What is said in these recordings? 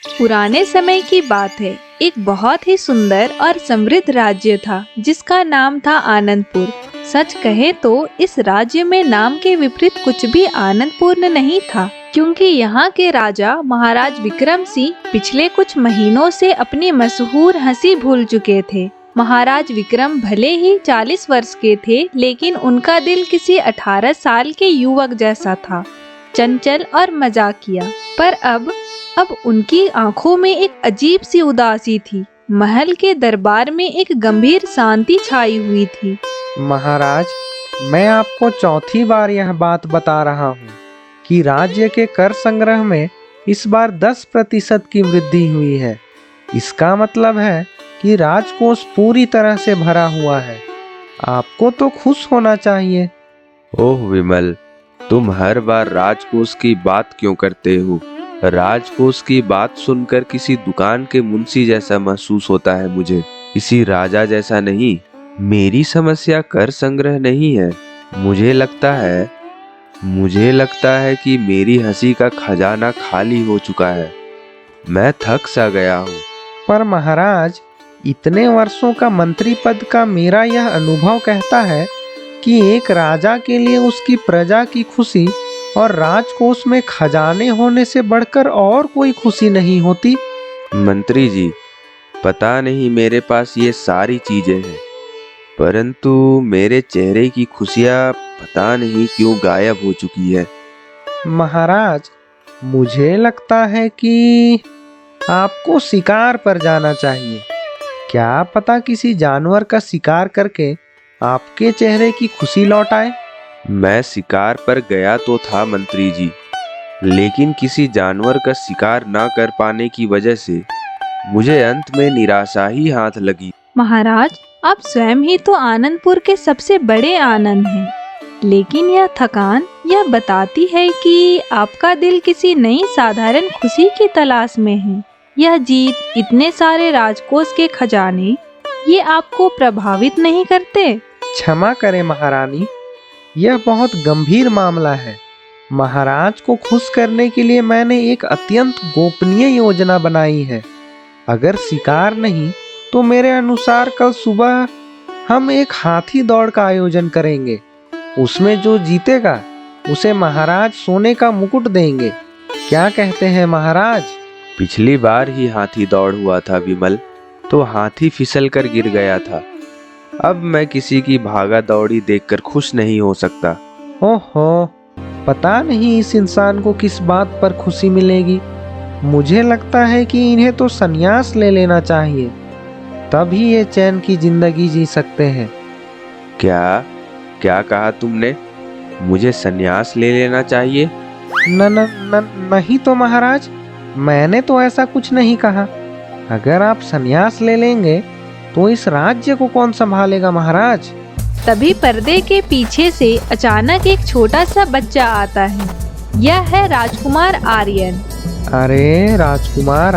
पुराने समय की बात है। एक बहुत ही सुंदर और समृद्ध राज्य था जिसका नाम था आनंदपुर। सच कहे तो इस राज्य में नाम के विपरीत कुछ भी आनंदपूर्ण नहीं था, क्योंकि यहाँ के राजा महाराज विक्रम सिंह पिछले कुछ महीनों से अपनी मशहूर हंसी भूल चुके थे। महाराज विक्रम भले ही 40 वर्ष के थे, लेकिन उनका दिल किसी 18 साल के युवक जैसा था, चंचल और मजाकिया। पर अब उनकी आंखों में एक अजीब सी उदासी थी। महल के दरबार में एक गंभीर शांति छाई हुई थी। महाराज, मैं आपको चौथी बार यह बात बता रहा हूँ कि राज्य के कर संग्रह में इस बार 10% की वृद्धि हुई है। इसका मतलब है कि राजकोष पूरी तरह से भरा हुआ है। आपको तो खुश होना चाहिए। ओह विमल, तुम हर बार राजकोष की बात क्यों करते हो? राजकोष की बात सुनकर किसी दुकान के मुंशी जैसा महसूस होता है मुझे, किसी राजा जैसा नहीं। मेरी समस्या कर संग्रह नहीं है। मुझे लगता है कि मेरी हंसी का खजाना खाली हो चुका है। मैं थक सा गया हूँ। पर महाराज, इतने वर्षों का मंत्री पद का मेरा यह अनुभव कहता है कि एक राजा के लिए उसकी प्रजा की खुशी और राजकोष में खजाने होने से बढ़कर और कोई खुशी नहीं होती। मंत्री जी, पता नहीं मेरे पास ये सारी चीजें हैं, परंतु मेरे चेहरे की खुशियाँ पता नहीं क्यों गायब हो चुकी है। महाराज, मुझे लगता है कि आपको शिकार पर जाना चाहिए। क्या पता किसी जानवर का शिकार करके आपके चेहरे की खुशी लौट आए। मैं शिकार पर गया तो था मंत्री जी, लेकिन किसी जानवर का शिकार ना कर पाने की वजह से मुझे अंत में निराशा ही हाथ लगी। महाराज, आप स्वयं ही तो आनंदपुर के सबसे बड़े आनंद हैं, लेकिन यह थकान यह बताती है कि आपका दिल किसी नई साधारण खुशी की तलाश में है। यह जीत, इतने सारे राजकोष के खजाने, ये आपको प्रभावित नहीं करते? क्षमा करें महारानी, यह बहुत गंभीर मामला है। महाराज को खुश करने के लिए मैंने एक अत्यंत गोपनीय योजना बनाई है। अगर शिकार नहीं तो मेरे अनुसार कल सुबह हम एक हाथी दौड़ का आयोजन करेंगे। उसमें जो जीतेगा उसे महाराज सोने का मुकुट देंगे। क्या कहते हैं महाराज? पिछली बार ही हाथी दौड़ हुआ था विमल, तो हाथी फिसल कर गिर गया था। अब मैं किसी की भागा दौड़ी देखकर खुश नहीं हो सकता। ओहो, पता नहीं इस इंसान को किस बात पर खुशी मिलेगी। मुझे लगता है कि इन्हें तो संन्यास ले लेना चाहिए, तभी ये चैन की जिंदगी जी सकते हैं। क्या कहा तुमने? मुझे संन्यास ले लेना चाहिए? नहीं तो महाराज, मैंने तो ऐसा कुछ नहीं कहा। अगर आप संन्यास ले लेंगे तो इस राज्य को कौन संभालेगा महाराज? तभी पर्दे के पीछे से अचानक एक छोटा सा बच्चा आता है। यह है राजकुमार आर्यन। अरे राजकुमार,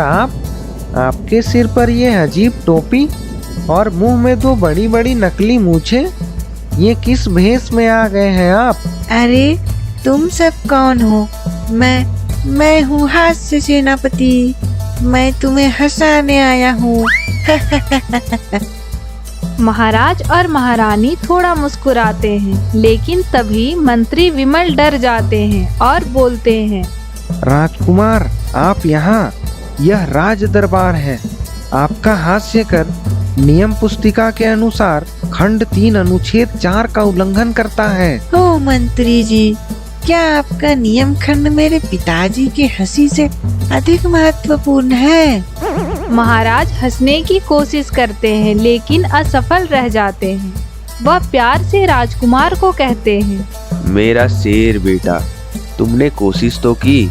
आपके सिर पर ये अजीब टोपी और मुंह में दो बड़ी बड़ी नकली मूछें, ये किस भेष में आ गए हैं आप? अरे तुम सब कौन हो? मैं हूँ हास्य सेनापति। मैं तुम्हें हंसाने आया हूँ। महाराज और महारानी थोड़ा मुस्कुराते हैं, लेकिन तभी मंत्री विमल डर जाते हैं और बोलते हैं, राजकुमार, आप यहाँ, यह राज दरबार है। आपका हास्य कर नियम पुस्तिका के अनुसार खंड 3 अनुच्छेद 4 का उल्लंघन करता है। ओ मंत्री जी, क्या आपका नियम खंड मेरे पिताजी के हंसी से अधिक महत्वपूर्ण है? महाराज हंसने की कोशिश करते हैं, लेकिन असफल रह जाते हैं। वह प्यार से राजकुमार को कहते हैं, मेरा शेर बेटा, तुमने कोशिश तो की,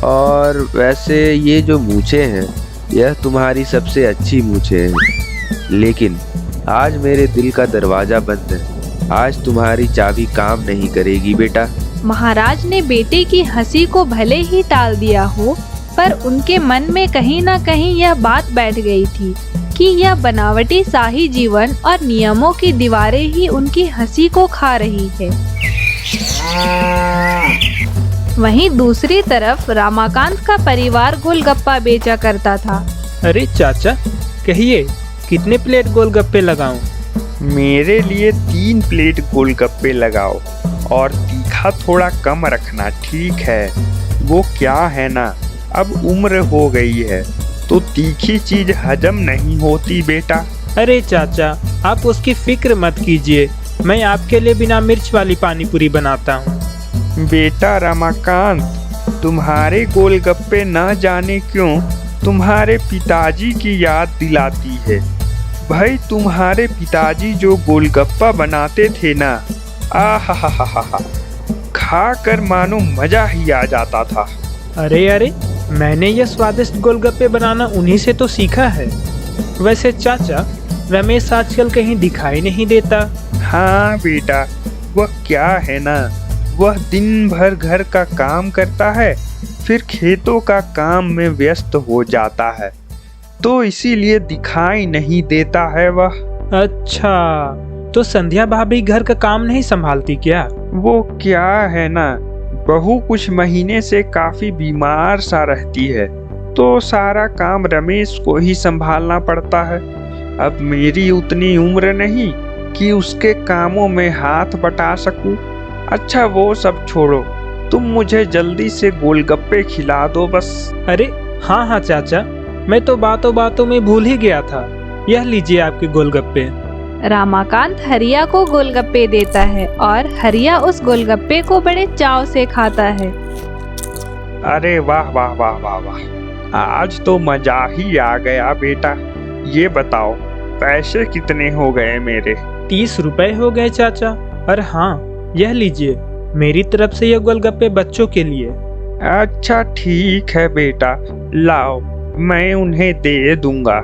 और वैसे ये जो मूछें हैं, यह तुम्हारी सबसे अच्छी मूछें हैं, लेकिन आज मेरे दिल का दरवाजा बंद है। आज तुम्हारी चाबी काम नहीं करेगी बेटा। महाराज ने बेटे की हंसी को भले ही टाल दिया हो, पर उनके मन में कहीं न कहीं यह बात बैठ गई थी कि यह बनावटी शाही जीवन और नियमों की दीवारें ही उनकी हंसी को खा रही है। वहीं दूसरी तरफ रामाकांत का परिवार गोलगप्पा बेचा करता था। अरे चाचा, कहिए कितने प्लेट गोलगप्पे लगाऊं? मेरे लिए 3 प्लेट गोलगप्पे लगाओ और तीखा थोड़ा कम रखना, ठीक है? वो क्या है ना, अब उम्र हो गई है तो तीखी चीज हजम नहीं होती बेटा। अरे चाचा, आप उसकी फिक्र मत कीजिए, मैं आपके लिए बिना मिर्च वाली पानी पूरी बनाता हूँ। बेटा रमाकांत, तुम्हारे गोलगप्पे न जाने क्यों तुम्हारे पिताजी की याद दिलाती है। भाई, तुम्हारे पिताजी जो गोलगप्पा बनाते थे ना, आहा, खा कर मानो मजा ही आ जाता था। अरे, मैंने ये स्वादिष्ट गोलगप्पे बनाना उन्हीं से तो सीखा है। वैसे चाचा, रमेश आजकल कहीं दिखाई नहीं देता। हाँ बेटा, वह क्या है ना, वह दिन भर घर का काम करता है, फिर खेतों का काम में व्यस्त हो जाता है, तो इसीलिए दिखाई नहीं देता है वह। अच्छा, तो संध्या भाभी घर का काम नहीं संभालती क्या? वो क्या है ना, बहू कुछ महीने से काफी बीमार सा रहती है, तो सारा काम रमेश को ही संभालना पड़ता है। अब मेरी उतनी उम्र नहीं कि उसके कामों में हाथ बटा सकूं। अच्छा, वो सब छोड़ो, तुम मुझे जल्दी से गोलगप्पे खिला दो बस। अरे हाँ चाचा, मैं तो बातों बातों में भूल ही गया था। यह लीजिए आपके गोलगप्पे। रामाकांत हरिया को गोलगप्पे देता है और हरिया उस गोलगप्पे को बड़े चाव से खाता है। अरे वाह वाह वाह वाह वाह, आज तो मजा ही आ गया बेटा। ये बताओ, पैसे कितने हो गए मेरे? 30 रुपए हो गए चाचा। और हाँ, यह लीजिए, मेरी तरफ से यह गोलगप्पे बच्चों के लिए। अच्छा ठीक है बेटा, लाओ, मैं उन्हें दे दूंगा।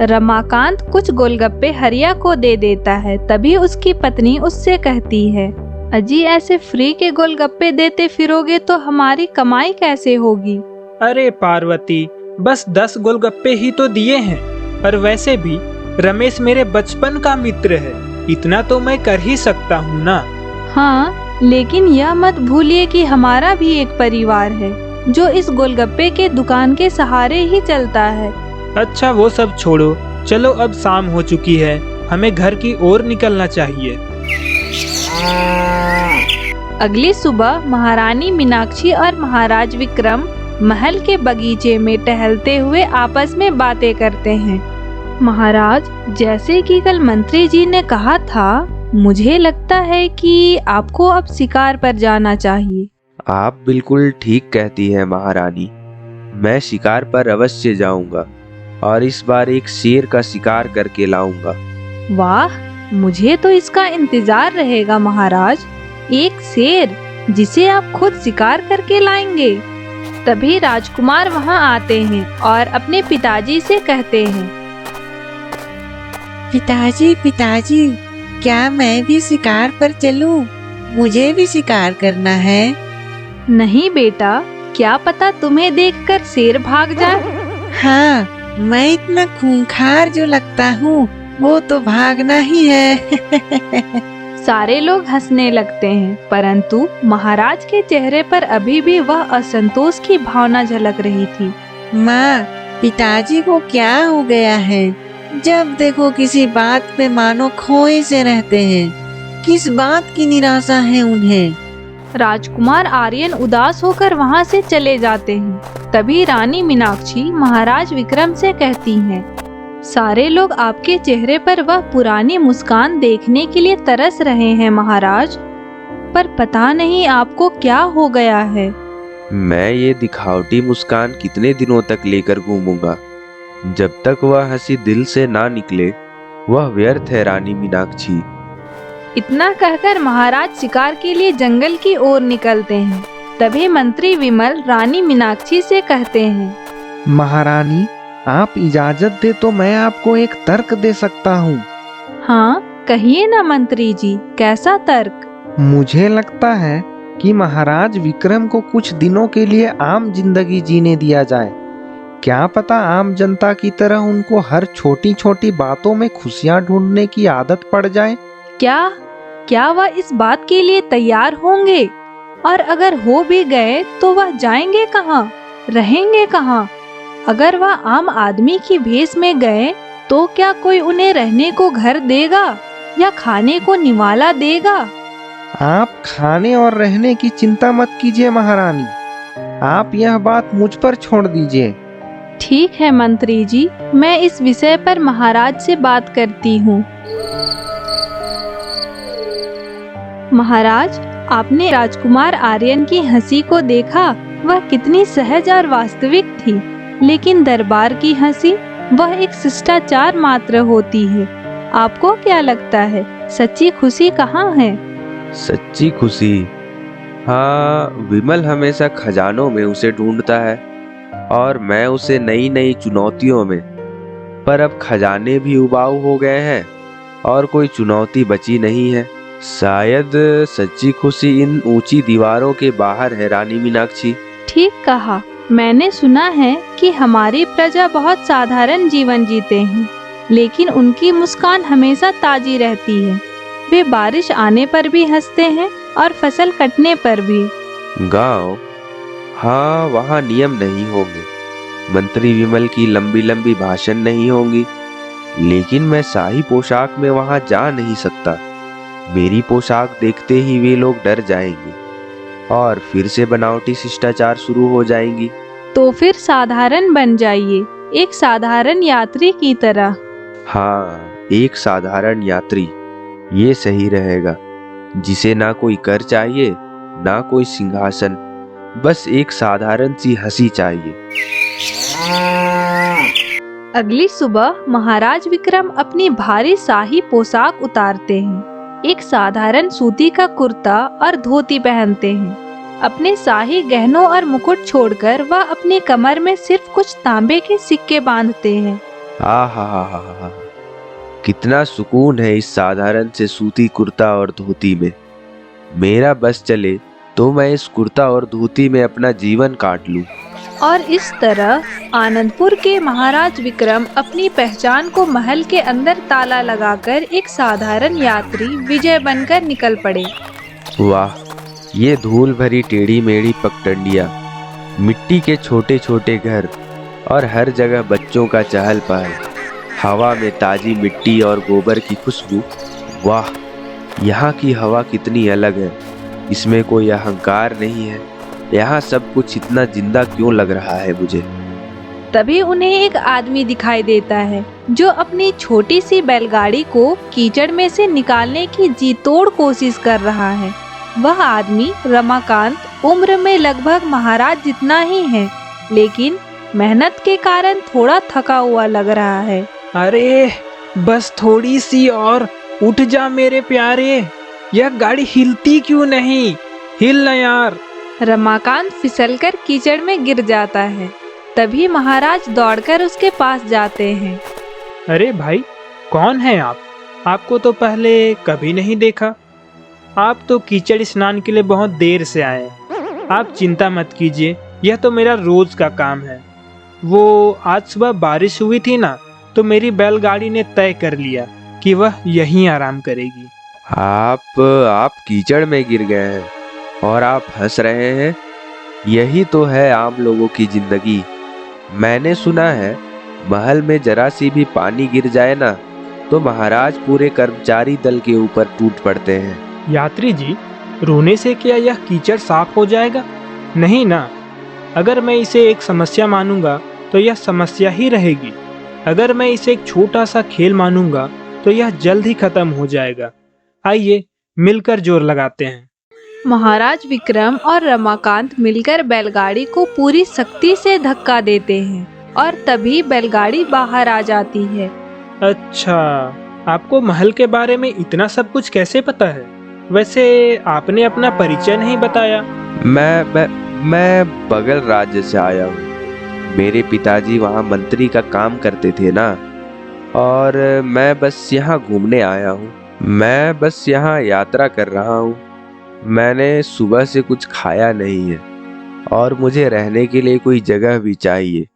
रमाकांत कुछ गोलगप्पे हरिया को दे देता है। तभी उसकी पत्नी उससे कहती है, अजी, ऐसे फ्री के गोलगप्पे देते फिरोगे तो हमारी कमाई कैसे होगी? अरे पार्वती, बस 10 गोलगप्पे ही तो दिए हैं, और वैसे भी रमेश मेरे बचपन का मित्र है, इतना तो मैं कर ही सकता हूँ ना। हाँ, लेकिन यह मत भूलिए कि हमारा भी एक परिवार है जो इस गोलगप्पे के दुकान के सहारे ही चलता है। अच्छा, वो सब छोड़ो, चलो अब शाम हो चुकी है, हमें घर की ओर निकलना चाहिए। अगली सुबह महारानी मीनाक्षी और महाराज विक्रम महल के बगीचे में टहलते हुए आपस में बातें करते हैं। महाराज, जैसे कि कल मंत्री जी ने कहा था, मुझे लगता है कि आपको अब शिकार पर जाना चाहिए। आप बिल्कुल ठीक कहती हैं महारानी, मैं शिकार पर अवश्य जाऊंगा और इस बार एक शेर का शिकार करके लाऊंगा। वाह, मुझे तो इसका इंतजार रहेगा महाराज। एक शेर जिसे आप खुद शिकार करके लाएंगे? तभी राजकुमार वहां आते हैं और अपने पिताजी से कहते हैं, पिताजी, क्या मैं भी शिकार पर चलूं? मुझे भी शिकार करना है। नहीं बेटा, क्या पता तुम्हें देखकर शेर भाग जाए। हाँ, मैं इतना खूंखार जो लगता हूँ, वो तो भागना ही है। सारे लोग हंसने लगते हैं, परंतु महाराज के चेहरे पर अभी भी वह असंतोष की भावना झलक रही थी। माँ, पिताजी को क्या हो गया है? जब देखो किसी बात पे मानो खोए से रहते हैं। किस बात की निराशा है उन्हें? राजकुमार आर्यन उदास होकर वहां से चले जाते हैं। तभी रानी मीनाक्षी महाराज विक्रम से कहती हैं, सारे लोग आपके चेहरे पर वह पुरानी मुस्कान देखने के लिए तरस रहे हैं महाराज, पर पता नहीं आपको क्या हो गया है। मैं ये दिखावटी मुस्कान कितने दिनों तक लेकर घूमूंगा? जब तक वह हंसी दिल से ना निकले, वह व्यर्थ है रानी मीनाक्षी। इतना कहकर महाराज शिकार के लिए जंगल की ओर निकलते हैं। तभी मंत्री विमल रानी मीनाक्षी से कहते हैं, महारानी, आप इजाजत दे तो मैं आपको एक तर्क दे सकता हूँ। हाँ, कहिए ना मंत्री जी, कैसा तर्क? मुझे लगता है कि महाराज विक्रम को कुछ दिनों के लिए आम जिंदगी जीने दिया जाए। क्या पता आम जनता की तरह उनको हर छोटी छोटी बातों में खुशियाँ ढूंढने की आदत पड़ जाए। क्या वह इस बात के लिए तैयार होंगे? और अगर हो भी गए तो वह जाएंगे कहाँ, रहेंगे कहाँ? अगर वह आम आदमी की भेष में गए तो क्या कोई उन्हें रहने को घर देगा या खाने को निवाला देगा? आप खाने और रहने की चिंता मत कीजिए महारानी, आप यह बात मुझ पर छोड़ दीजिए। ठीक है मंत्री जी, मैं इस विषय पर महाराज से बात करती हूँ। महाराज, आपने राजकुमार आर्यन की हंसी को देखा, वह कितनी सहज और वास्तविक थी। लेकिन दरबार की हंसी वह एक शिष्टाचार मात्र होती है। आपको क्या लगता है, सच्ची खुशी कहाँ है? सच्ची खुशी? हाँ, विमल हमेशा खजानों में उसे ढूंढता है और मैं उसे नई नई चुनौतियों में। पर अब खजाने भी उबाऊ हो गए हैं और कोई चुनौती बची नहीं है। शायद सच्ची खुशी इन ऊंची दीवारों के बाहर है रानी मीनाक्षी। ठीक कहा। मैंने सुना है कि हमारी प्रजा बहुत साधारण जीवन जीते हैं, लेकिन उनकी मुस्कान हमेशा ताजी रहती है। वे बारिश आने पर भी हंसते हैं और फसल कटने पर भी। गांव? हाँ, वहाँ नियम नहीं होंगे, मंत्री विमल की लंबी लंबी भाषण नहीं होंगी, लेकिन मैं शाही पोशाक में वहाँ जा नहीं सकता। मेरी पोशाक देखते ही वे लोग डर जाएंगे और फिर से बनावटी शिष्टाचार शुरू हो जाएंगी। तो फिर साधारण बन जाइए, एक साधारण यात्री की तरह। हाँ, एक साधारण यात्री, ये सही रहेगा, जिसे ना कोई कर चाहिए ना कोई सिंहासन, बस एक साधारण सी हंसी चाहिए। अगली सुबह महाराज विक्रम अपनी भारी शाही पोशाक उतारते हैं। एक साधारण सूती का कुर्ता और धोती पहनते हैं। अपने शाही गहनों और मुकुट छोड़कर वह अपनी कमर में सिर्फ कुछ तांबे के सिक्के बांधते हैं। आहा, कितना सुकून है इस साधारण से सूती कुर्ता और धोती में। मेरा बस चले तो मैं इस कुर्ता और धोती में अपना जीवन काट लूं। और इस तरह आनंदपुर के महाराज विक्रम अपनी पहचान को महल के अंदर ताला लगाकर एक साधारण यात्री विजय बनकर निकल पड़े। वाह, ये धूल भरी टेढ़ी मेढ़ी पगडंडियां, मिट्टी के छोटे छोटे घर और हर जगह बच्चों का चहल पहल, हवा में ताजी मिट्टी और गोबर की खुशबू। वाह, यहाँ की हवा कितनी अलग है, इसमें कोई अहंकार नहीं है। यहाँ सब कुछ इतना जिंदा क्यों लग रहा है मुझे? तभी उन्हें एक आदमी दिखाई देता है जो अपनी छोटी सी बैलगाड़ी को कीचड़ में से निकालने की जी तोड़ कोशिश कर रहा है। वह आदमी रमाकांत उम्र में लगभग महाराज जितना ही है, लेकिन मेहनत के कारण थोड़ा थका हुआ लग रहा है। अरे बस थोड़ी सी और, उठ जा मेरे प्यारे, यह गाड़ी हिलती क्यों नहीं, हिल न यार। रमाकांत फिसलकर कीचड़ में गिर जाता है। तभी महाराज दौड़कर उसके पास जाते हैं। अरे भाई, कौन है आप? आपको तो पहले कभी नहीं देखा। आप तो कीचड़ स्नान के लिए बहुत देर से आए। आप चिंता मत कीजिए, यह तो मेरा रोज का काम है। वो आज सुबह बारिश हुई थी ना, तो मेरी बैलगाड़ी ने तय कर लिया कि वह यहीं आराम करेगी। आप कीचड़ में गिर गए हैं और आप हंस रहे हैं। यही तो है आम लोगों की जिंदगी। मैंने सुना है महल में जरा सी भी पानी गिर जाए ना तो महाराज पूरे कर्मचारी दल के ऊपर टूट पड़ते हैं। यात्री जी, रोने से क्या यह कीचड़ साफ हो जाएगा? नहीं ना। अगर मैं इसे एक समस्या मानूंगा तो यह समस्या ही रहेगी। अगर मैं इसे एक छोटा सा खेल मानूंगा तो यह जल्द ही खत्म हो जाएगा। आइए मिलकर जोर लगाते हैं। महाराज विक्रम और रमाकांत मिलकर बैलगाड़ी को पूरी सख्ती से धक्का देते हैं और तभी बैलगाड़ी बाहर आ जाती है। अच्छा, आपको महल के बारे में इतना सब कुछ कैसे पता है? वैसे आपने अपना परिचय नहीं बताया। मैं बगल राज्य से आया हूँ। मेरे पिताजी वहाँ मंत्री का काम करते थे ना, और मैं बस यहाँ घूमने आया हूँ। मैं बस यहाँ यात्रा कर रहा हूँ। मैंने सुबह से कुछ खाया नहीं है और मुझे रहने के लिए कोई जगह भी चाहिए।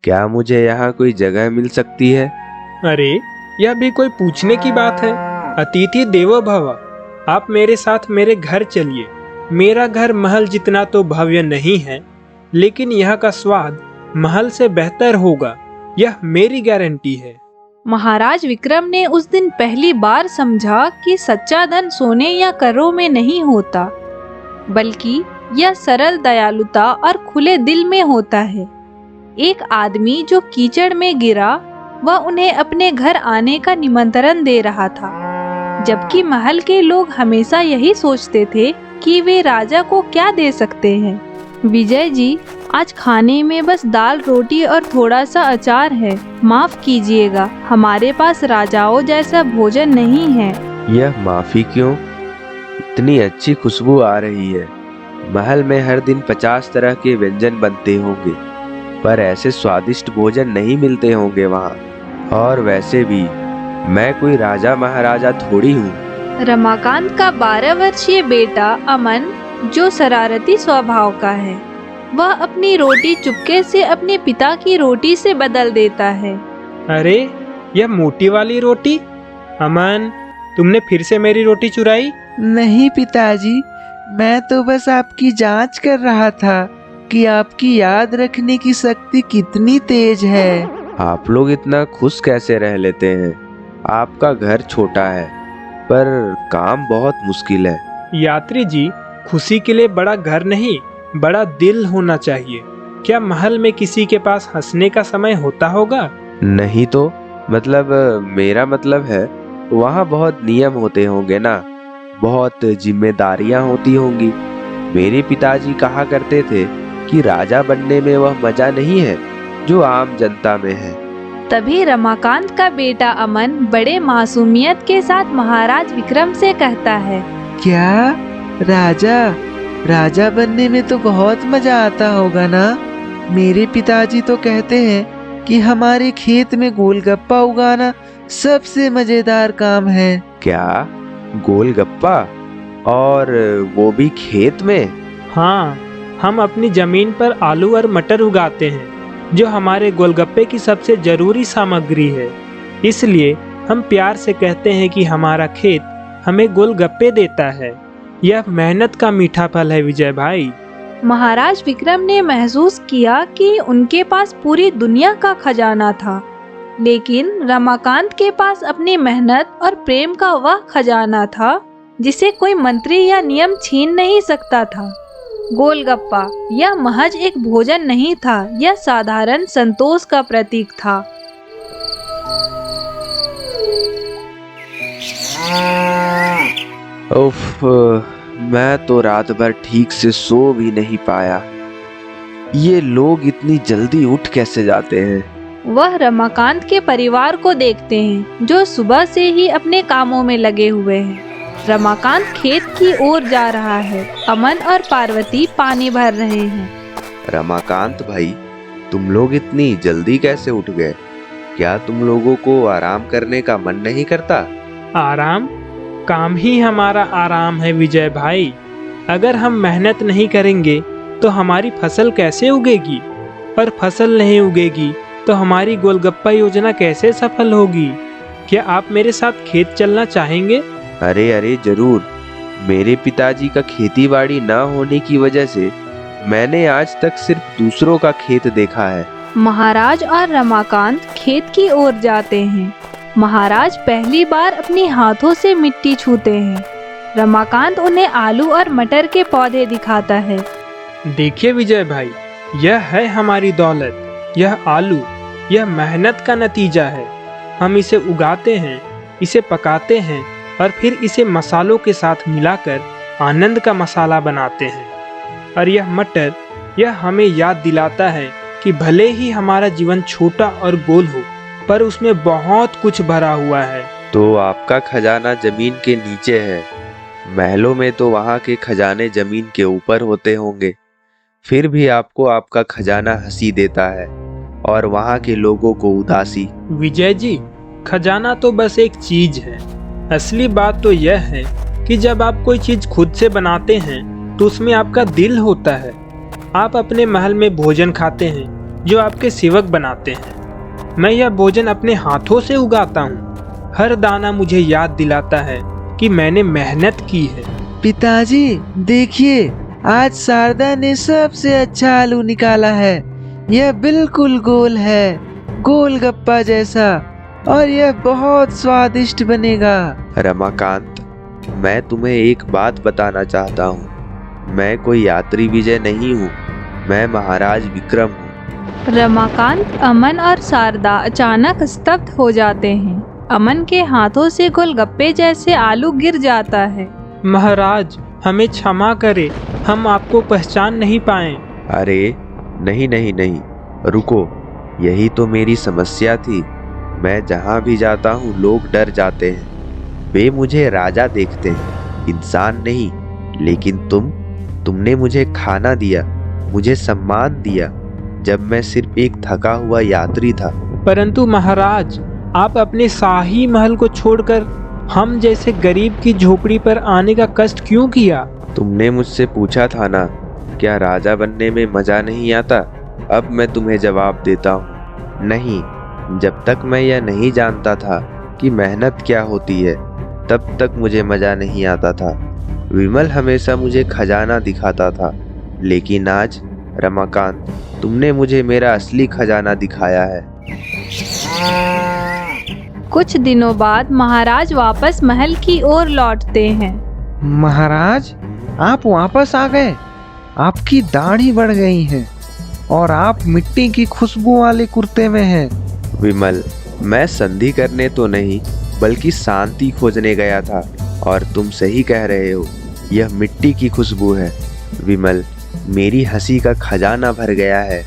क्या मुझे यहाँ कोई जगह मिल सकती है? अरे, यह भी कोई पूछने की बात है? अतिथि देवो भव। आप मेरे साथ मेरे घर चलिए। मेरा घर महल जितना तो भव्य नहीं है, लेकिन यह का स्वाद महल से बेहतर होगा, यह मेरी गारंटी है। महाराज विक्रम ने उस दिन पहली बार समझा कि सच्चा धन सोने या करों में नहीं होता, बल्कि यह सरल दयालुता और खुले दिल में होता है। एक आदमी जो कीचड़ में गिरा, वह उन्हें अपने घर आने का निमंत्रण दे रहा था, जबकि महल के लोग हमेशा यही सोचते थे कि वे राजा को क्या दे सकते हैं। विजय जी, आज खाने में बस दाल रोटी और थोड़ा सा अचार है। माफ कीजिएगा, हमारे पास राजाओं जैसा भोजन नहीं है। यह माफी क्यों? इतनी अच्छी खुशबू आ रही है। महल में हर दिन 50 तरह के व्यंजन बनते होंगे, पर ऐसे स्वादिष्ट भोजन नहीं मिलते होंगे वहाँ। और वैसे भी मैं कोई राजा महाराजा थोड़ी हूँ। रमाकांत का 12 वर्षीय बेटा अमन, जो शरारती स्वभाव का है, वह अपनी रोटी चुपके से अपने पिता की रोटी से बदल देता है। अरे, यह मोटी वाली रोटी? अमन, तुमने फिर से मेरी रोटी चुराई? नहीं पिताजी, मैं तो बस आपकी जांच कर रहा था कि आपकी याद रखने की शक्ति कितनी तेज है। आप लोग इतना खुश कैसे रह लेते हैं? आपका घर छोटा है, पर काम बहुत मुश्किल है। यात्री जी, खुशी के लिए बड़ा घर नहीं, बड़ा दिल होना चाहिए। क्या महल में किसी के पास हंसने का समय होता होगा? नहीं तो मतलब मेरा मतलब है, वहाँ बहुत नियम होते होंगे ना, बहुत जिम्मेदारियां होती होंगी। मेरे पिताजी कहा करते थे कि राजा बनने में वह मजा नहीं है जो आम जनता में है। तभी रमाकांत का बेटा अमन बड़े मासूमियत के साथ महाराज विक्रम से कहता है, क्या राजा बनने में तो बहुत मजा आता होगा ना? मेरे पिताजी तो कहते हैं कि हमारे खेत में गोलगप्पा उगाना सबसे मजेदार काम है। क्या गोलगप्पा? और वो भी खेत में? हाँ, हम अपनी जमीन पर आलू और मटर उगाते हैं, जो हमारे गोलगप्पे की सबसे जरूरी सामग्री है। इसलिए हम प्यार से कहते हैं कि हमारा खेत हमें गोलगप्पे देता है। यह मेहनत का मीठा फल है विजय भाई। महाराज विक्रम ने महसूस किया कि उनके पास पूरी दुनिया का खजाना था, लेकिन रमाकांत के पास अपनी मेहनत और प्रेम का वह खजाना था जिसे कोई मंत्री या नियम छीन नहीं सकता था। गोलगप्पा यह महज एक भोजन नहीं था, यह साधारण संतोष का प्रतीक था। उफ, मैं तो रात भर ठीक से सो भी नहीं पाया। ये लोग इतनी जल्दी उठ कैसे जाते हैं? वह रमाकांत के परिवार को देखते हैं, जो सुबह से ही अपने कामों में लगे हुए हैं। रमाकांत खेत की ओर जा रहा है। अमन और पार्वती पानी भर रहे हैं। रमाकांत भाई, तुम लोग इतनी जल्दी कैसे उठ गए? क्या तुम लोगों को आराम करने का मन नहीं करता? आराम? काम ही हमारा आराम है विजय भाई। अगर हम मेहनत नहीं करेंगे तो हमारी फसल कैसे उगेगी? और फसल नहीं उगेगी तो हमारी गोलगप्पा योजना कैसे सफल होगी? क्या आप मेरे साथ खेत चलना चाहेंगे? अरे जरूर। मेरे पिताजी का खेतीबाड़ी न होने की वजह से मैंने आज तक सिर्फ दूसरों का खेत देखा है। महाराज और रमाकांत खेत की ओर जाते हैं। महाराज पहली बार अपने हाथों से मिट्टी छूते हैं। रमाकांत उन्हें आलू और मटर के पौधे दिखाता है। देखिए विजय भाई, यह है हमारी दौलत। यह आलू, यह मेहनत का नतीजा है। हम इसे उगाते हैं, इसे पकाते हैं और फिर इसे मसालों के साथ मिलाकर आनंद का मसाला बनाते हैं। और यह मटर, यह हमें याद दिलाता है कि भले ही हमारा जीवन छोटा और गोल हो, पर उसमें बहुत कुछ भरा हुआ है। तो आपका खजाना जमीन के नीचे है। महलों में तो वहाँ के खजाने जमीन के ऊपर होते होंगे, फिर भी आपको आपका खजाना हंसी देता है और वहाँ के लोगों को उदासी। विजय जी, खजाना तो बस एक चीज है। असली बात तो यह है कि जब आप कोई चीज खुद से बनाते हैं तो उसमें आपका दिल होता है। आप अपने महल में भोजन खाते हैं जो आपके सेवक बनाते हैं। मैं यह भोजन अपने हाथों से उगाता हूँ। हर दाना मुझे याद दिलाता है कि मैंने मेहनत की है। पिताजी देखिए, आज शारदा ने सबसे अच्छा आलू निकाला है। यह बिल्कुल गोल है, गोलगप्पा जैसा, और यह बहुत स्वादिष्ट बनेगा। रमाकांत, मैं तुम्हें एक बात बताना चाहता हूँ। मैं कोई यात्री विजय नहीं हूँ, मैं महाराज विक्रम हूँ। रमाकांत, अमन और शारदा अचानक स्तब्ध हो जाते हैं। अमन के हाथों से गोलगप्पे जैसे आलू गिर जाता है। महाराज, हमें क्षमा करें, हम आपको पहचान नहीं पाए। अरे नहीं नहीं नहीं, रुको, यही तो मेरी समस्या थी। मैं जहाँ भी जाता हूँ लोग डर जाते हैं, वे मुझे राजा देखते हैं, इंसान नहीं। लेकिन तुमने मुझे खाना दिया, मुझे सम्मान दिया, जब मैं सिर्फ एक थका हुआ यात्री था। परंतु महाराज, आप अपने शाही महल को छोड़कर हम जैसे गरीब की झोपड़ी पर आने का कष्ट क्यों किया? तुमने मुझसे पूछा था ना, क्या राजा बनने में मजा नहीं आता? अब मैं तुम्हें जवाब देता हूँ, नहीं। जब तक मैं यह नहीं जानता था कि मेहनत क्या होती है, तब तक मुझे मजा नहीं आता था। विमल हमेशा मुझे खजाना दिखाता था, लेकिन आज रमाकांत, तुमने मुझे मेरा असली खजाना दिखाया है। कुछ दिनों बाद महाराज वापस महल की ओर लौटते हैं। महाराज, आप वापस आ गए। आपकी दाढ़ी बढ़ गई है और आप मिट्टी की खुशबू वाले कुर्ते में हैं। विमल, मैं संधि करने तो नहीं, बल्कि शांति खोजने गया था, और तुम सही कह रहे हो, यह मिट्टी की खुशबू है। विमल, मेरी हंसी का खजाना भर गया है।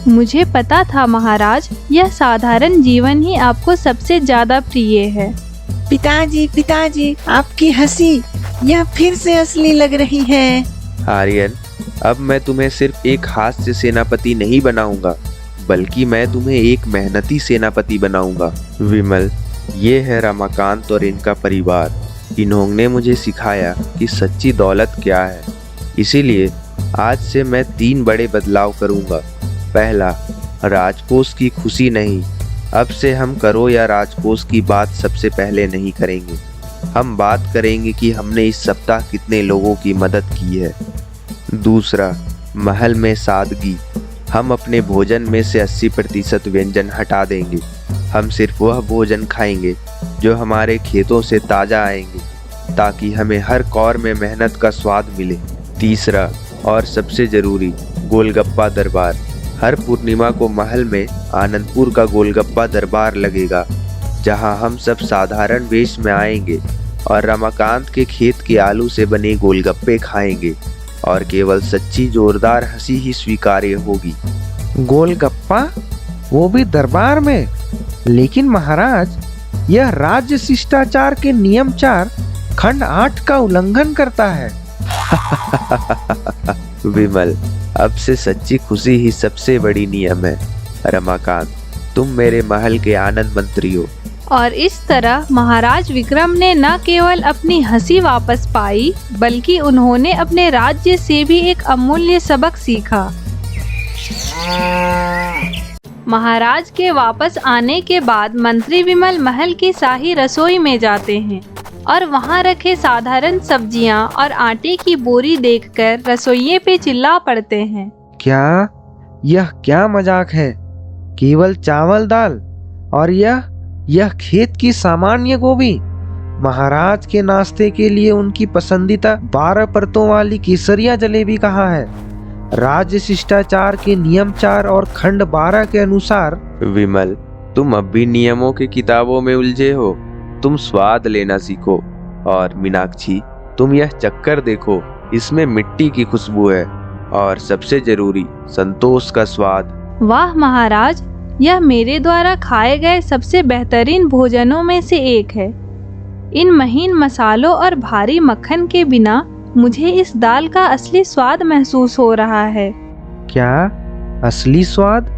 मुझे पता था महाराज, यह साधारण जीवन ही आपको सबसे ज्यादा प्रिय है। पिताजी पिताजी, आपकी हंसी यह फिर से असली लग रही है। आर्यन, अब मैं तुम्हें सिर्फ एक हास्य सेनापति नहीं बनाऊंगा, बल्कि मैं तुम्हें एक मेहनती सेनापति बनाऊंगा। विमल, ये है रमाकांत और इनका परिवार। इन्होंने मुझे सिखाया कि सच्ची दौलत क्या है। इसीलिए आज से मैं 3 बड़े बदलाव करूंगा। पहला, राजकोष की खुशी नहीं। अब से हम करो या राजकोष की बात सबसे पहले नहीं करेंगे। हम बात करेंगे कि हमने इस सप्ताह कितने लोगों की मदद की है। दूसरा, महल में सादगी। हम अपने भोजन में से 80% व्यंजन हटा देंगे। हम सिर्फ वह भोजन खाएंगे जो हमारे खेतों से ताज़ा आएंगे, ताकि हमें हर कौर में मेहनत का स्वाद मिले। तीसरा और सबसे ज़रूरी, गोलगप्पा दरबार। हर पूर्णिमा को महल में आनंदपुर का गोलगप्पा दरबार लगेगा, जहां हम सब साधारण वेश में आएंगे और रमाकांत के खेत के आलू से बने गोलगप्पे खाएंगे, और केवल सच्ची जोरदार हंसी ही स्वीकार्य होगी। गोलगप्पा, वो भी दरबार में? लेकिन महाराज, यह राज्य शिष्टाचार के नियम 4 खंड 8 का उल्लंघन करता है। विमल, अब से सच्ची खुशी ही सबसे बड़ी नियम है। रमाकांत, तुम मेरे महल के आनंद मंत्री हो। और इस तरह महाराज विक्रम ने न केवल अपनी हंसी वापस पाई, बल्कि उन्होंने अपने राज्य से भी एक अमूल्य सबक सीखा। महाराज के वापस आने के बाद मंत्री विमल महल की शाही रसोई में जाते हैं और वहां रखे साधारण सब्जियां और आटे की बोरी देखकर रसोइये पे चिल्ला पड़ते हैं। क्या? यह क्या मजाक है? केवल चावल दाल, और यह खेत की सामान्य गोभी। महाराज के नाश्ते के लिए उनकी पसंदीदा 12 परतों वाली केसरिया जलेबी कहाँ है? राज्य शिष्टाचार के नियम 4 और खंड 12 के अनुसार। विमल, तुम अब भी नियमों की किताबों में उलझे हो। तुम स्वाद लेना सीखो। और मीनाक्षी, तुम यह चक्कर देखो, इसमें मिट्टी की खुशबू है, और सबसे जरूरी, संतोष का स्वाद। वाह महाराज, यह मेरे द्वारा खाए गए सबसे बेहतरीन भोजनों में से एक है। इन महीन मसालों और भारी मक्खन के बिना मुझे इस दाल का असली स्वाद महसूस हो रहा है। क्या असली स्वाद?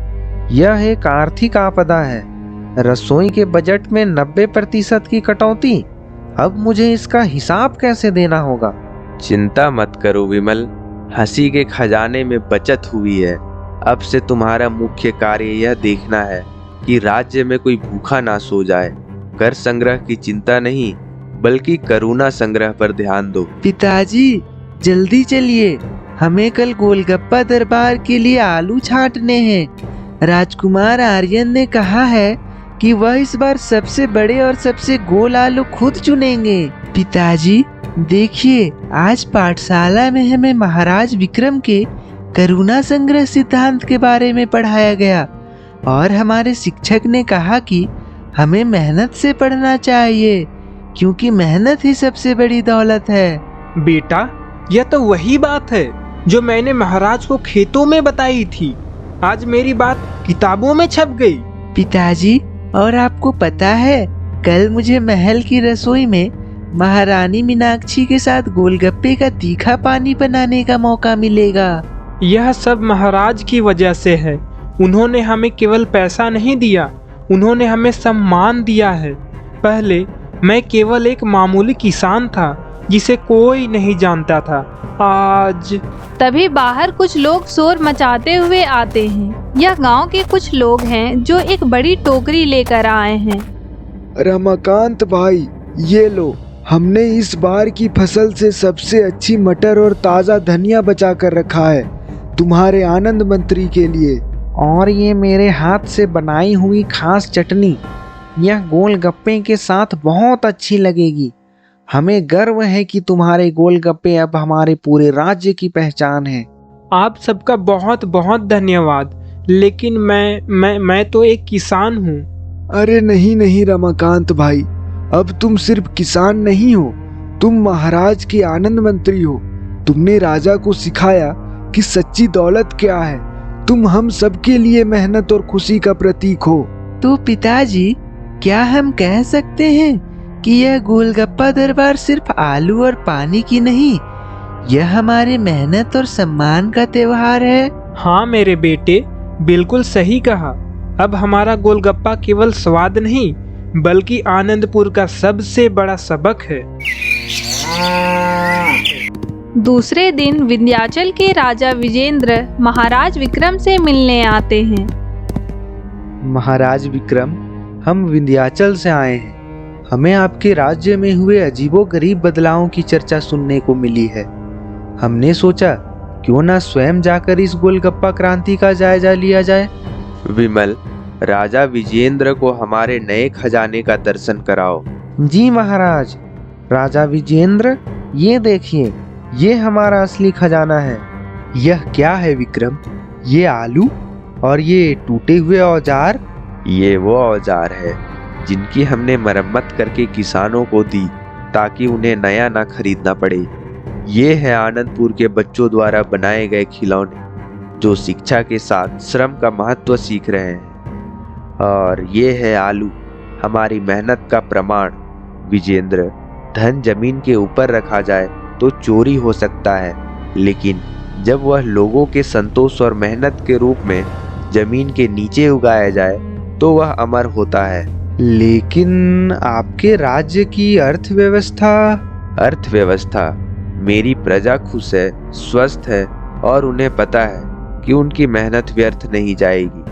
यह एक आर्थिक आपदा है। रसोई के बजट में 90% की कटौती। अब मुझे इसका हिसाब कैसे देना होगा? चिंता मत करो विमल, हंसी के खजाने में बचत हुई है। अब से तुम्हारा मुख्य कार्य यह देखना है कि राज्य में कोई भूखा ना सो जाए। कर संग्रह की चिंता नहीं, बल्कि करुणा संग्रह पर ध्यान दो। पिताजी जल्दी चलिए, हमें कल गोलगप्पा दरबार के लिए आलू छांटने हैं। राजकुमार आर्यन ने कहा है कि वह इस बार सबसे बड़े और सबसे गोल आलू खुद चुनेंगे। पिताजी देखिए, आज पाठशाला में हमें महाराज विक्रम के करुणा संग्रह सिद्धांत के बारे में पढ़ाया गया और हमारे शिक्षक ने कहा कि हमें मेहनत से पढ़ना चाहिए, क्योंकि मेहनत ही सबसे बड़ी दौलत है। बेटा, यह तो वही बात है जो मैंने महाराज को खेतों में बताई थी। आज मेरी बात किताबों में छप गई। पिताजी, और आपको पता है, कल मुझे महल की रसोई में महारानी मीनाक्षी के साथ गोलगप्पे का तीखा पानी बनाने का मौका मिलेगा। यह सब महाराज की वजह से है। उन्होंने हमें केवल पैसा नहीं दिया, उन्होंने हमें सम्मान दिया है। पहले मैं केवल एक मामूली किसान था जिसे कोई नहीं जानता था। आज तभी बाहर कुछ लोग शोर मचाते हुए आते हैं। यह गांव के कुछ लोग हैं जो एक बड़ी टोकरी लेकर आए हैं। रमाकांत भाई, ये लो, हमने इस बार की फसल से सबसे अच्छी मटर और ताज़ा धनिया बचा कर रखा है तुम्हारे आनंद मंत्री के लिए। और ये मेरे हाथ से बनाई हुई खास चटनी, यह गोलगप्पे के साथ बहुत अच्छी लगेगी। हमें गर्व है कि तुम्हारे गोलगप्पे अब हमारे पूरे राज्य की पहचान है। आप सबका बहुत बहुत धन्यवाद, लेकिन मैं तो एक किसान हूँ। अरे नहीं नहीं रमाकांत भाई, अब तुम सिर्फ किसान नहीं हो, तुम महाराज के आनंद मंत्री हो। तुमने राजा को सिखाया कि सच्ची दौलत क्या है। तुम हम सबके लिए मेहनत और खुशी का प्रतीक हो। तो पिताजी, क्या हम कह सकते हैं कि यह गोलगप्पा दरबार सिर्फ आलू और पानी की नहीं, यह हमारे मेहनत और सम्मान का त्योहार है? हाँ मेरे बेटे, बिल्कुल सही कहा। अब हमारा गोलगप्पा केवल स्वाद नहीं, बल्कि आनंदपुर का सबसे बड़ा सबक है। दूसरे दिन विंध्याचल के राजा विजेंद्र महाराज विक्रम से मिलने आते हैं। महाराज विक्रम, हम विंध्याचल से आए हैं। हमें आपके राज्य में हुए अजीबोगरीब बदलावों की चर्चा सुनने को मिली है। हमने सोचा क्यों ना स्वयं जाकर इस गोलगप्पा क्रांति का जायजा लिया जाए। विमल, राजा विजेंद्र को हमारे नए खजाने का दर्शन कराओ। जी महाराज। राजा विजेंद्र, ये देखिए, ये हमारा असली खजाना है। यह क्या है विक्रम? ये आलू और ये टूटे हुए औजार? ये वो औजार है जिनकी हमने मरम्मत करके किसानों को दी ताकि उन्हें नया ना खरीदना पड़े। ये है आनंदपुर के बच्चों द्वारा बनाए गए खिलौने जो शिक्षा के साथ श्रम का महत्व सीख रहे हैं। और ये है आलू, हमारी मेहनत का प्रमाण। विजेंद्र, धन जमीन के ऊपर रखा जाए तो चोरी हो सकता है, लेकिन जब वह लोगों के संतोष और मेहनत के रूप में जमीन के नीचे उगाया जाए तो वह अमर होता है। लेकिन आपके राज्य की अर्थव्यवस्था, मेरी प्रजा खुश है, स्वस्थ है और उन्हें पता है कि उनकी मेहनत व्यर्थ नहीं जाएगी।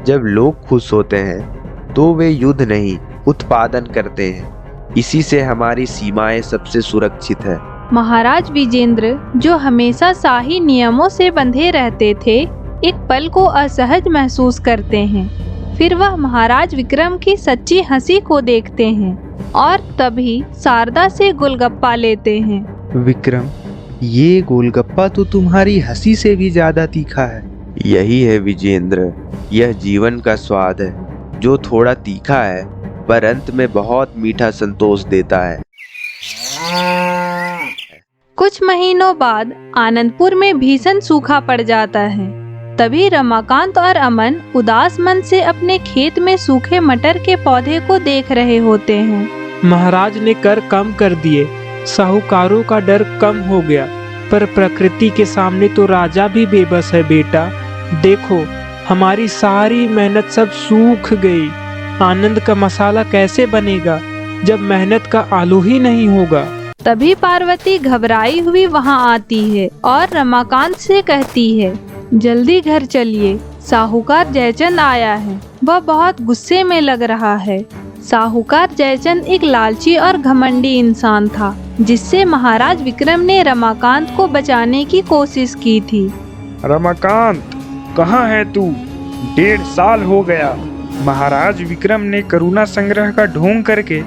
जब लोग खुश होते हैं तो वे युद्ध नहीं, उत्पादन करते हैं। इसी से हमारी सीमाएं सबसे सुरक्षित है। महाराज विजेंद्र, जो हमेशा शाही नियमों से बंधे रहते थे, एक पल को असहज महसूस करते हैं। फिर वह महाराज विक्रम की सच्ची हंसी को देखते हैं और तभी शारदा से गोलगप्पा लेते हैं। विक्रम, ये गोलगप्पा तो तुम्हारी हंसी से भी ज्यादा तीखा है। यही है विजेंद्र, यह जीवन का स्वाद है जो थोड़ा तीखा है पर अंत में बहुत मीठा संतोष देता है। कुछ महीनों बाद आनंदपुर में भीषण सूखा पड़ जाता है। तभी रमाकांत और अमन उदास मन से अपने खेत में सूखे मटर के पौधे को देख रहे होते हैं। महाराज ने कर कम कर दिए, साहूकारों का डर कम हो गया, पर प्रकृति के सामने तो राजा भी बेबस है। बेटा देखो, हमारी सारी मेहनत सब सूख गई। आनंद का मसाला कैसे बनेगा जब मेहनत का आलू ही नहीं होगा? तभी पार्वती घबराई हुई वहां आती है और रमाकांत से कहती है, जल्दी घर चलिए, साहूकार जयचंद आया है। वह बहुत गुस्से में लग रहा है। साहूकार जयचंद एक लालची और घमंडी इंसान था, जिससे महाराज विक्रम ने रमाकांत को बचाने की कोशिश की थी। रमाकांत, कहाँ है तू? 1.5 साल हो गया। महाराज विक्रम ने करुणा संग्रह का ढोंग करके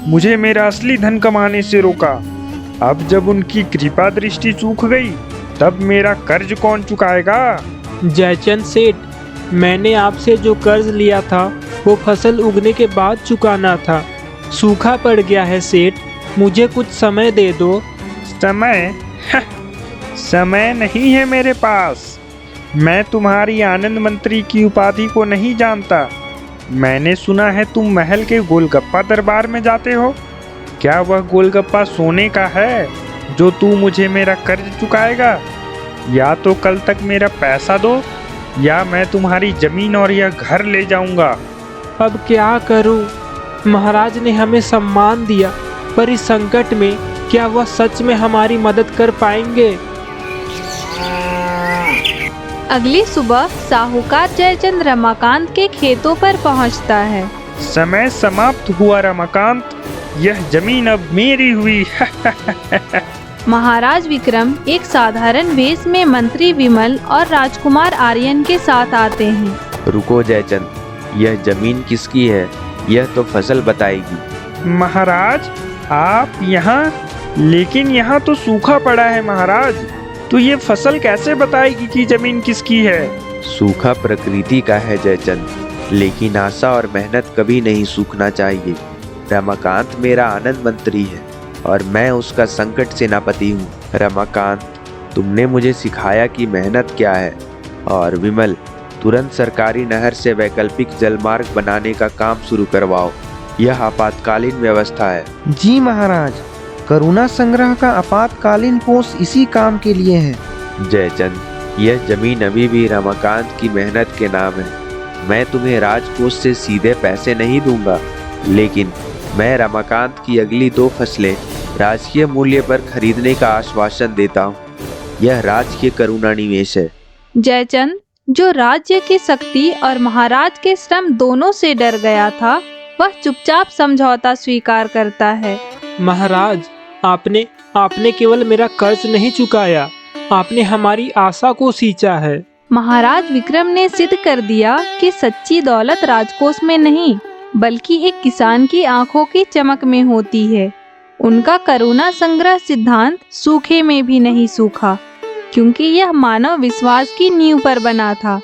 मुझे मेरा असली धन कमाने से रोका। अब जब उनकी कृपा दृष्टि सूख गई, तब मेरा कर्ज कौन चुकाएगा? जयचंद सेठ, मैंने आपसे जो कर्ज लिया था वो फसल उगने के बाद चुकाना था। सूखा पड़ गया है सेठ, मुझे कुछ समय दे दो। समय? समय नहीं है मेरे पास। मैं तुम्हारी आनंद मंत्री की उपाधि को नहीं जानता। मैंने सुना है तुम महल के गोलगप्पा दरबार में जाते हो। क्या वह गोलगप्पा सोने का है जो तू मुझे मेरा कर्ज चुकाएगा? या तो कल तक मेरा पैसा दो, या मैं तुम्हारी जमीन और यह घर ले जाऊंगा। अब क्या करूं? महाराज ने हमें सम्मान दिया, पर इस संकट में क्या वह सच में हमारी मदद कर पाएंगे? अगली सुबह साहूकार जयचंद रमाकांत के खेतों पर पहुंचता है। समय समाप्त हुआ रमाकांत, यह जमीन अब मेरी हुई। महाराज विक्रम एक साधारण वेश में मंत्री विमल और राजकुमार आर्यन के साथ आते हैं। रुको जयचंद, यह जमीन किसकी है? यह तो फसल बताएगी। महाराज, आप यहाँ? लेकिन यहाँ तो सूखा पड़ा है महाराज, तो ये फसल कैसे बताएगी कि जमीन किसकी है? सूखा प्रकृति का है जयचंद, लेकिन आशा और मेहनत कभी नहीं सूखना चाहिए। रमाकांत मेरा आनंद मंत्री है और मैं उसका संकट सेनापति हूँ। रमाकांत, तुमने मुझे सिखाया कि मेहनत क्या है। और विमल, तुरंत सरकारी नहर से वैकल्पिक जलमार्ग बनाने का काम शुरू करवाओ। यह आपातकालीन व्यवस्था है। जी महाराज, करुणा संग्रह का आपातकालीन कोष इसी काम के लिए है। जयचंद, यह जमीन अभी भी रमाकांत की मेहनत के नाम है। मैं तुम्हें राजकोष से सीधे पैसे नहीं दूंगा, लेकिन मैं रमाकांत की अगली 2 फसलें राजकीय मूल्य पर खरीदने का आश्वासन देता हूँ। यह राजकीय करुणा निवेश है। जयचंद, जो राज्य की शक्ति और महाराज के श्रम दोनों से डर गया था, वह चुपचाप समझौता स्वीकार करता है। महाराज, आपने केवल मेरा कर्ज नहीं चुकाया, आपने हमारी आशा को सींचा है। महाराज विक्रम ने सिद्ध कर दिया कि सच्ची दौलत राजकोष में नहीं, बल्कि एक किसान की आंखों की चमक में होती है। उनका करुणा संग्रह सिद्धांत सूखे में भी नहीं सूखा, क्योंकि यह मानव विश्वास की नींव पर बना था।